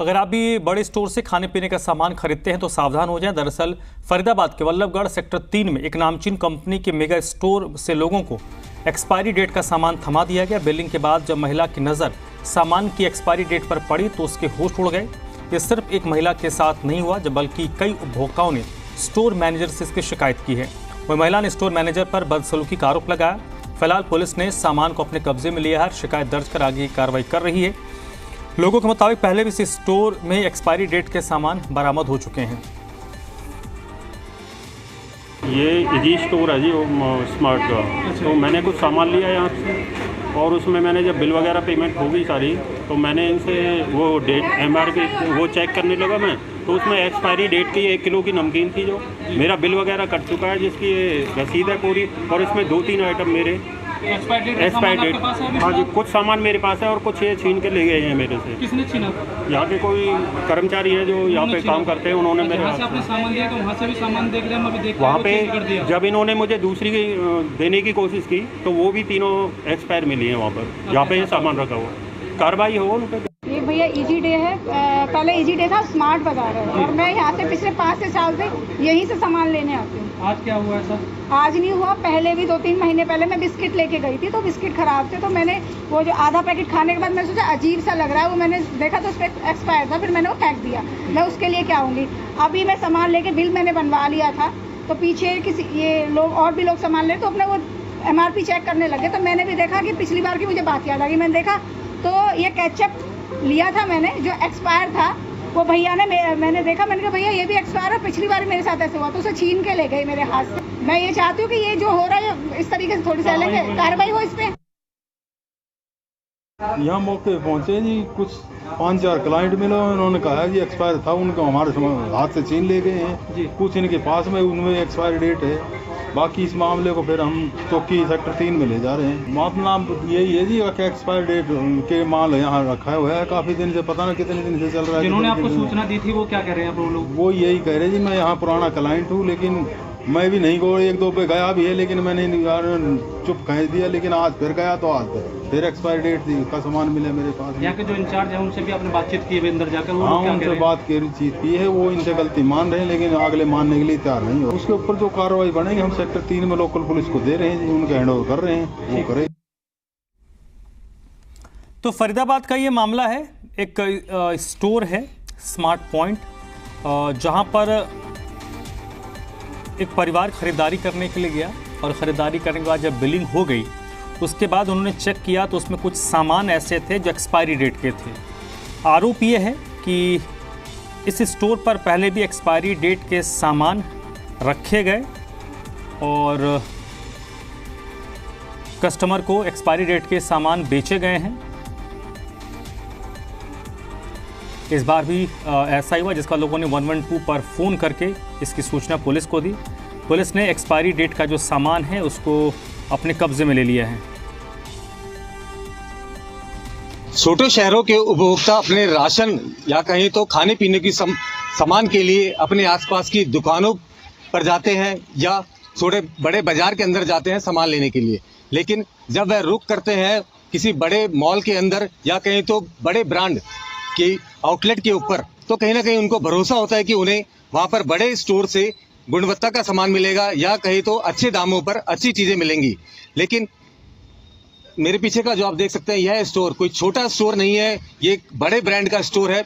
अगर आप भी बड़े स्टोर से खाने पीने का सामान खरीदते हैं तो सावधान हो जाएं। दरअसल फरीदाबाद के वल्लभगढ़ सेक्टर 3 में एक नामचीन कंपनी के मेगा स्टोर से लोगों को एक्सपायरी डेट का सामान थमा दिया गया। बिलिंग के बाद जब महिला की नज़र सामान की एक्सपायरी डेट पर पड़ी तो उसके होश उड़ गए। ये सिर्फ एक महिला के साथ नहीं हुआ, जब बल्कि कई उपभोक्ताओं ने स्टोर मैनेजर से इसकी शिकायत की है। वह महिला ने स्टोर मैनेजर पर बदसलूकी का आरोप लगाया। फिलहाल पुलिस ने सामान को अपने कब्जे में लिया है, शिकायत दर्ज कर आगे की कार्रवाई कर रही है। लोगों के मुताबिक पहले भी इस स्टोर में एक्सपायरी डेट के सामान बरामद हो चुके हैं। ये इजी स्टोर है जी, स्मार्ट का। तो मैंने कुछ सामान लिया यहाँ से और उसमें मैंने जब बिल वगैरह पेमेंट हो गई सारी, तो मैंने इनसे वो डेट MRP वो चेक करने लगा मैं, तो उसमें एक्सपायरी डेट की 1 किलो की नमकीन थी, जो मेरा बिल वगैरह कट चुका है, जिसकी रसीद है पूरी। और इसमें 2-3 आइटम मेरे एक्सपायरी डेट, हाँ जी, कुछ सामान मेरे पास है और कुछ ये छीन के ले गए हैं मेरे से। किसने छीना? यहाँ के कोई कर्मचारी है जो यहाँ पे काम करते हैं, उन्होंने मेरे हाथ से आपने सामान लिया, तो वहाँ से भी सामान देख रहे हैं, अभी देख वहाँ पे जब इन्होंने मुझे दूसरी देने की कोशिश की तो वो भी तीनों एक्सपायर मिली हैं वहाँ पर, जहाँ पे ये सामान रखा हुआ। कार्रवाई हो उन पर। ये भैया इजी डे है, पहले इजी डे था, स्मार्ट बाजार है, और मैं यहाँ से पिछले 5 साल से यहीं से सामान लेने आती हूँ। आज क्या हुआ है सर? आज नहीं हुआ, पहले भी 2-3 महीने पहले मैं बिस्किट लेके गई थी, तो बिस्किट खराब थे, तो मैंने वो जो आधा पैकेट खाने के बाद मैंने सोचा अजीब सा लग रहा है, वो मैंने देखा तो उस पर एक्सपायर था, फिर मैंने वो फेंक दिया। मैं उसके लिए क्या आऊँगी? अभी मैं सामान लेके बिल मैंने बनवा लिया था, तो पीछे किसी ये लोग और भी लोग सामान ले तो अपने वो MRP चेक करने लगे, तो मैंने भी देखा कि पिछली बार की मुझे बात याद आ गई। मैंने देखा तो ये केचप लिया था मैंने, जो एक्सपायर था, वो भैया ने मैंने देखा, मैंने कहा भैया ये भी एक्सपायर है, पिछली बार मेरे साथ ऐसे हुआ, तो उसे छीन के ले गए मेरे हाथ से। मैं ये चाहती हूँ कि ये जो हो रहा है इस तरीके से थोड़ी सी कार्रवाई हो इस पे। यहाँ मौके पहुँचे जी, कुछ 5-4 क्लाइंट मिले, उन्होंने कहा जी एक्सपायर था, उनको हमारे हाथ से छीन ले गए हैं जी। कुछ इनके पास में उनमें एक्सपायरी डेट है। बाकी इस मामले को फिर हम चौकी सेक्टर 3 में ले जा रहे हैं। मामला यही है जी कि एक्सपायर डेट के माल यहाँ रखा हुआ है काफ़ी दिन से, पता ना कितने दिन से चल रहा है। जिन्होंने आपको सूचना दी थी वो क्या कह रहे हैं आप लोग? वो यही कह रहे हैं जी, मैं यहाँ पुराना क्लाइंट हूँ, लेकिन मैं भी नहीं गो 1-2 पे गया भी है, लेकिन मैंने चुप कह दिया। लेकिन आज फिर गया तो आज फिर एक्सपायरी डेट थी का सामान मिला मेरे पास। यहाँ के जो इंचार्ज है उनसे भी आपने बातचीत की है अंदर जाकर? हाँ, उनसे बात की है, वो इनसे गलती मान रहे हैं, लेकिन अगले मानने के लिए तैयार नहीं हो। उसके ऊपर जो कार्रवाई बनेगी हम सेक्टर 3 में लोकल पुलिस को दे रहे हैं जी, उनके हैंड ओवर कर रहे हैं, वो करे। तो फरीदाबाद का ये मामला है। एक स्टोर है स्मार्ट पॉइंट, जहाँ पर एक परिवार खरीदारी करने के लिए गया और ख़रीदारी करने के बाद जब बिलिंग हो गई उसके बाद उन्होंने चेक किया तो उसमें कुछ सामान ऐसे थे जो एक्सपायरी डेट के थे। आरोप ये है कि इस स्टोर पर पहले भी एक्सपायरी डेट के सामान रखे गए और कस्टमर को एक्सपायरी डेट के सामान बेचे गए हैं। इस बार भी ऐसा ही हुआ, जिसका लोगों ने 112 पर फ़ोन करके इसकी सूचना पुलिस को दी। पुलिस ने एक्सपायरी डेट का जो सामान है उसको अपने कब्जे में ले लिया है। छोटे शहरों के उपभोक्ता अपने राशन या कहीं तो खाने पीने की सामान के लिए अपने आसपास की दुकानों पर जाते हैं या छोटे बड़े बाजार के अंदर जाते हैं सामान लेने के लिए, लेकिन जब वह रुक करते हैं किसी बड़े मॉल के अंदर या कहीं तो बड़े ब्रांड की आउटलेट के ऊपर, तो कहीं ना कहीं उनको भरोसा होता है कि उन्हें वहां पर बड़े स्टोर से गुणवत्ता का सामान मिलेगा या कहीं तो अच्छे दामों पर अच्छी चीजें मिलेंगी। लेकिन मेरे पीछे का जो आप देख सकते हैं, यह स्टोर कोई छोटा स्टोर नहीं है, ये एक बड़े ब्रांड का स्टोर है।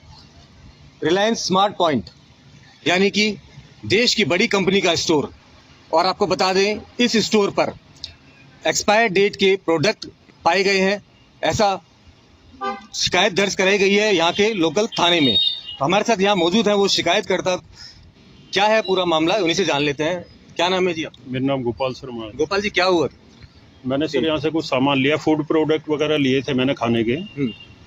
रिलायंस स्मार्ट पॉइंट यानी कि देश की बड़ी कंपनी का स्टोर। और आपको बता दें, इस स्टोर पर एक्सपायर डेट के प्रोडक्ट पाए गए हैं, ऐसा शिकायत दर्ज कराई गई है यहाँ के लोकल थाने में। हमारे साथ यहाँ मौजूद है वो शिकायतकर्ता। क्या है पूरा मामला, उन्हीं से जान लेते हैं। क्या नाम है जी आपका? मेरा नाम गोपाल शर्मा है। गोपाल जी, क्या हुआ? मैंने सर यहाँ से कुछ सामान लिया, फूड प्रोडक्ट वगैरह लिए थे मैंने खाने के।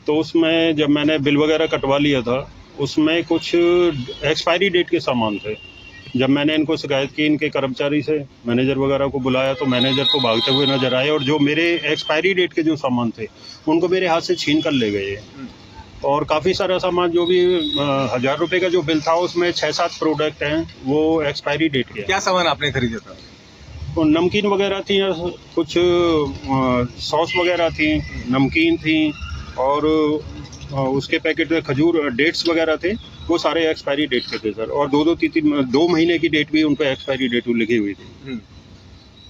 तो उसमें जब मैंने बिल वगैरह कटवा लिया था, उसमें कुछ एक्सपायरी डेट के सामान थे। जब मैंने इनको शिकायत की, इनके कर्मचारी से मैनेजर वगैरह को बुलाया, तो मैनेजर को भागते हुए नजर आए और जो मेरे एक्सपायरी डेट के जो सामान थे उनको मेरे हाथ से छीन कर ले गए। और काफ़ी सारा सामान, जो भी 1000 रुपये का जो बिल था, उसमें 6-7 प्रोडक्ट हैं वो एक्सपायरी डेट के। क्या सामान आपने खरीदा था? तो नमकीन वगैरह थी, कुछ सॉस वगैरह थी, नमकीन थी और उसके पैकेट में खजूर डेट्स वगैरह थे, वो सारे एक्सपायरी डेट के थे सर, और 2 महीने की डेट भी उन पर एक्सपायरी डेट लिखी हुई थी।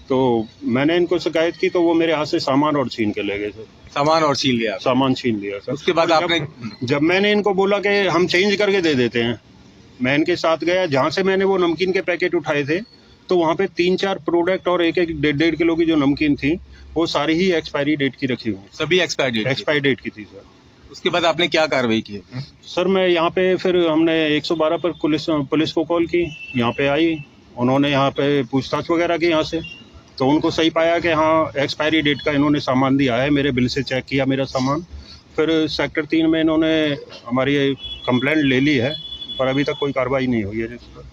तो मैंने इनको शिकायत की तो वो मेरे हाथ से सामान और छीन के ले गए सर। सामान और छीन लिया? सामान छीन लिया सर। उसके बाद आपने जब मैंने इनको बोला कि हम चेंज करके दे देते हैं, मैं इनके साथ गया, जहाँ से मैंने वो नमकीन के पैकेट उठाए थे तो वहाँ पे 3-4 प्रोडक्ट और 1-1.5 किलो की जो नमकीन थी वो सारी ही एक्सपायरी डेट की रखी हुई, सभी एक्सपायरी डेट की थी सर। उसके बाद आपने क्या कार्रवाई की? सर मैं यहाँ पे फिर हमने 112 पर पुलिस को कॉल की, यहाँ पे आई, उन्होंने यहाँ पे पूछताछ वगैरह की यहाँ से, तो उनको सही पाया कि हाँ एक्सपायरी डेट का इन्होंने सामान दिया है, मेरे बिल से चेक किया मेरा सामान। फिर सेक्टर 3 में इन्होंने हमारी कंप्लेंट ले ली है, पर अभी तक कोई कार्रवाई नहीं हुई है जिस पर।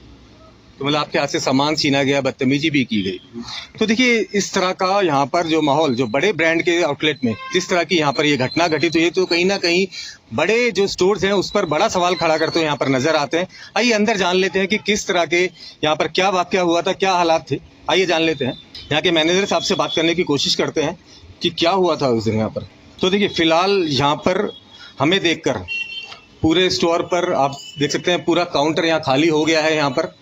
तो मतलब आपके हाथ से सामान छीना गया, बदतमीजी भी की गई। तो देखिए इस तरह का यहाँ पर जो माहौल, जो बड़े ब्रांड के आउटलेट में जिस तरह की यहाँ पर ये घटना घटी, तो ये तो कहीं ना कहीं बड़े जो स्टोर्स हैं उस पर बड़ा सवाल खड़ा करते हुए यहाँ पर नजर आते हैं। आइए अंदर जान लेते हैं कि किस तरह के यहाँ पर क्या वाकया हुआ था, क्या हालात थे। आइए जान लेते हैं, यहाँ के मैनेजर साहब से बात करने की कोशिश करते हैं कि क्या हुआ था उस दिन यहाँ पर। तो देखिए फिलहाल यहाँ पर हमें देखकर पूरे स्टोर पर आप देख सकते हैं पूरा काउंटर यहाँ खाली हो गया है, यहाँ पर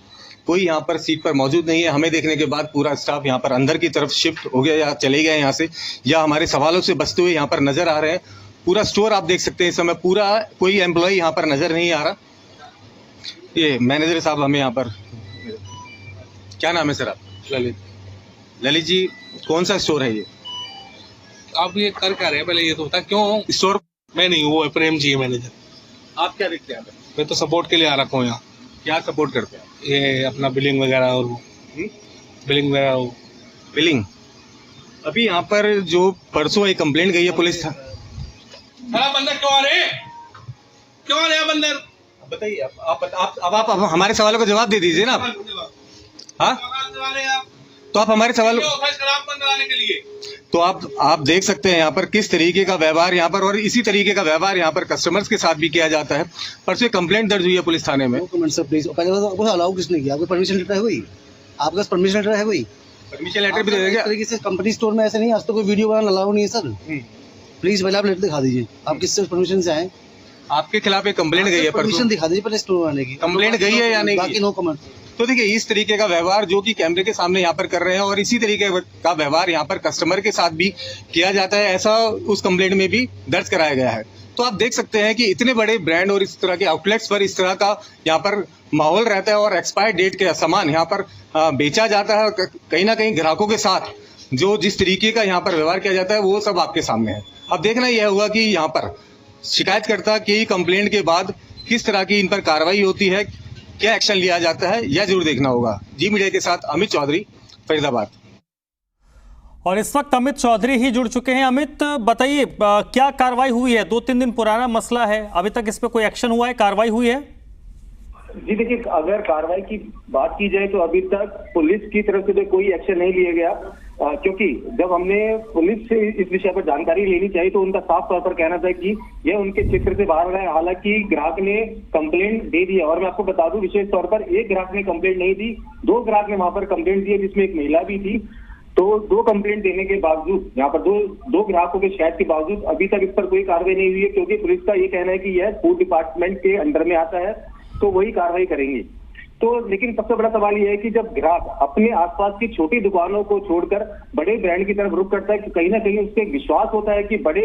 कोई यहाँ पर सीट पर मौजूद नहीं है। हमें देखने के बाद पूरा स्टाफ यहाँ पर अंदर की तरफ शिफ्ट हो गया या चले गए यहाँ से, या हमारे सवालों से बचते हुए यहाँ पर नजर आ रहे हैं। पूरा स्टोर आप देख सकते हैं इस समय पूरा कोई एम्प्लॉय यहाँ पर नजर नहीं आ रहा। ये मैनेजर साहब हमें यहाँ पर, क्या नाम है सर आप? ललित जी, कौन सा स्टोर है ये? आप ये कर क्या रहे हैं, पहले ये तो बता क्यों स्टोर मैं नहीं, वो प्रेम जी है मैनेजर। आप क्या देखते हैं? मैं तो सपोर्ट के लिए आ रखा हूँ यहाँ। क्या सपोर्ट करते हैं? ये अपना बिलिंग वगैरह और वो बिलिंग वगैरह वो बिलिंग। अभी यहाँ पर जो परसों एक कंप्लेंट गई है पुलिस था। बंदर क्यों आ रहे हैं, क्यों आ रहे हैं बंदर? बताइए आप हमारे सवालों का जवाब दे दीजिए ना। हाँ तो आप हमारे सवाल तो आप देख सकते हैं यहाँ पर किस तरीके का व्यवहार यहाँ पर, और इसी तरीके का व्यवहार यहाँ पर कस्टमर्स के साथ भी किया जाता है। परसों कंप्लेंट दर्ज हुई है पुलिस थाने में। प्लीज पहले अलाउ किसने किया? आपको परमिशन लेटर है कोई? आपके पास परमिशन लेटर है कोई? परमिशन लेटर भी दे देंगे। तरीके से कंपनी स्टोर में ऐसे नहीं, आज तो कोई वीडियो बनाना अलाउ नहीं है सर। प्लीज पहले आप लेटर दिखा दीजिए, आप किससे परमिशन से आए? आपके खिलाफ एक कंप्लेंट गई है, परमिशन दिखा दीजिए पहले स्टोर बनाने की। कंप्लेंट गई है या नहीं? बाकी नो कमेंट। तो देखिए इस तरीके का व्यवहार जो कि कैमरे के सामने यहाँ पर कर रहे हैं, और इसी तरीके का व्यवहार यहाँ पर कस्टमर के साथ भी किया जाता है, ऐसा उस कंप्लेंट में भी दर्ज कराया गया है। तो आप देख सकते हैं कि इतने बड़े ब्रांड और इस तरह के आउटलेट्स पर इस तरह का यहाँ पर माहौल रहता है, और एक्सपायर डेट के सामान यहाँ पर बेचा जाता है, और कहीं ना कहीं ग्राहकों के साथ जो जिस तरीके का यहाँ पर व्यवहार किया जाता है वो सब आपके सामने है। अब देखना यह होगा कि यहाँ पर शिकायतकर्ता की कंप्लेंट के बाद किस तरह की इन पर कार्रवाई होती है, क्या एक्शन लिया जाता है, यह जरूर देखना होगा। जी मीडिया के साथ अमित चौधरी, फरीदाबाद। और इस वक्त अमित चौधरी ही जुड़ चुके हैं। अमित बताइए क्या कार्रवाई हुई है? 2-3 दिन पुराना मसला है, अभी तक इस पे कोई एक्शन हुआ है, कार्रवाई हुई है? जी देखिए, अगर कार्रवाई की बात की जाए तो अभी तक पुलिस की तरफ से तो कोई एक्शन नहीं लिया गया, क्योंकि जब हमने पुलिस से इस विषय पर जानकारी लेनी चाहिए तो उनका साफ तौर पर कहना था कि यह उनके क्षेत्र से बाहर है। हालांकि ग्राहक ने कंप्लेंट दे दी, और मैं आपको बता दूं विशेष तौर पर एक ग्राहक ने कंप्लेंट नहीं दी, 2 ग्राहक ने वहां पर कंप्लेंट दी है, जिसमें एक महिला भी थी। तो 2 कंप्लेंट देने के बावजूद, यहाँ पर दो ग्राहकों के शिकायत के बावजूद अभी तक इस पर कोई कार्रवाई नहीं हुई है, क्योंकि पुलिस का ये कहना है कि यह फूड डिपार्टमेंट के अंडर में आता है, तो वही कार्रवाई करेंगे। तो लेकिन सबसे बड़ा सवाल यह है कि जब ग्राहक अपने आसपास की छोटी दुकानों को छोड़कर बड़े ब्रांड की तरफ रुख करता है, कि कहीं ना कहीं उसको एक विश्वास होता है कि बड़े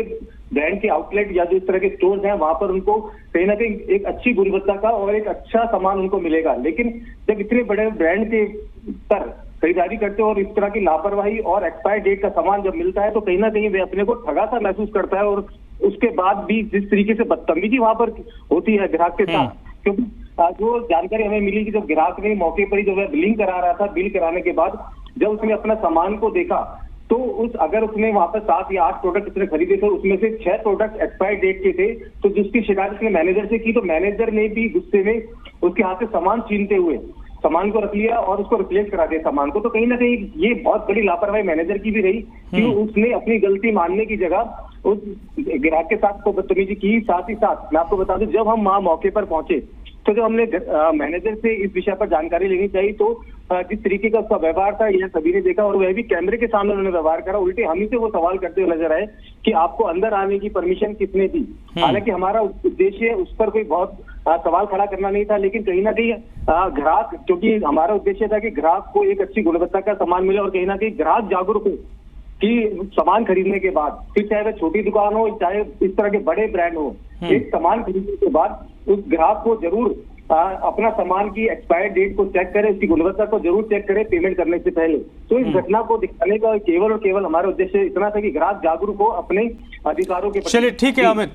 ब्रांड के आउटलेट या जो इस तरह के स्टोर्स हैं वहां पर उनको कहीं ना कहीं एक अच्छी गुणवत्ता का और एक अच्छा सामान उनको मिलेगा। लेकिन जब इतने बड़े ब्रांड के पर खरीदारी करते हो और इस तरह की लापरवाही और एक्सपायर डेट का सामान जब मिलता है, तो कहीं ना कहीं वे अपने को ठगा सा महसूस करता है। और उसके बाद भी जिस तरीके से बदतमीजी वहां पर होती है ग्राहक के साथ, क्योंकि जो जानकारी हमें मिली कि जब ग्राहक ने मौके पर ही जो है बिलिंग करा रहा था, बिल कराने के बाद जब उसने अपना सामान को देखा तो अगर उसने वहां पर 7 या 8 प्रोडक्ट उसने खरीदे थे, उसमें से 6 प्रोडक्ट एक्सपायर डेट के थे। तो जिसकी शिकायत उसने मैनेजर से की, तो मैनेजर ने भी गुस्से में उसके हाथ से सामान छीनते हुए सामान को रख लिया और उसको रिप्लेस करा दिया सामान को। तो कहीं ना कहीं ये बहुत बड़ी लापरवाही मैनेजर की भी रही कि उसने अपनी गलती मानने की जगह उस ग्राहक के साथ को बदतमीजी की। साथ ही साथ मैं आपको बता दूं, जब हम वहां मौके पर पहुंचे तो जब हमने मैनेजर से इस विषय पर जानकारी लेनी चाहिए, तो जिस तरीके का उसका व्यवहार था यह सभी ने देखा, और वह भी कैमरे के सामने उन्होंने व्यवहार करा। उल्टे हम ही से वो सवाल करते हुए नजर आए कि आपको अंदर आने की परमिशन किसने दी। हालांकि हमारा उद्देश्य उस पर कोई बहुत सवाल खड़ा करना नहीं था, लेकिन कहीं ना कहीं ग्राहक, क्योंकि हमारा उद्देश्य था कि ग्राहक को एक अच्छी गुणवत्ता का सामान मिले और कहीं ना कहीं ग्राहक जागरूक हो कि सामान खरीदने के बाद, फिर चाहे वह छोटी दुकान हो चाहे इस तरह के बड़े ब्रांड हो, एक सामान खरीदने के बाद उस ग्राहक को जरूर अपना सामान की एक्सपायर्ड डेट को चेक करे, उसकी गुणवत्ता को जरूर चेक करे पेमेंट करने से पहले। तो इस घटना को दिखाने का केवल और केवल हमारा उद्देश्य इतना था कि ग्राहक जागरूक हो अपने अधिकारों के। चलिए ठीक है अमित,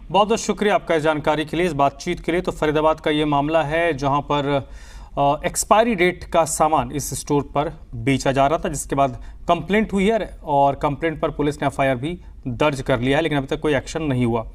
बहुत बहुत शुक्रिया आपका इस जानकारी के लिए, इस बातचीत के लिए। तो फरीदाबाद का ये मामला है जहां पर एक्सपायरी डेट का सामान इस स्टोर पर बेचा जा रहा था, जिसके बाद कंप्लेंट हुई है और कंप्लेंट पर पुलिस ने FIR भी दर्ज कर लिया है, लेकिन अभी तक कोई एक्शन नहीं हुआ।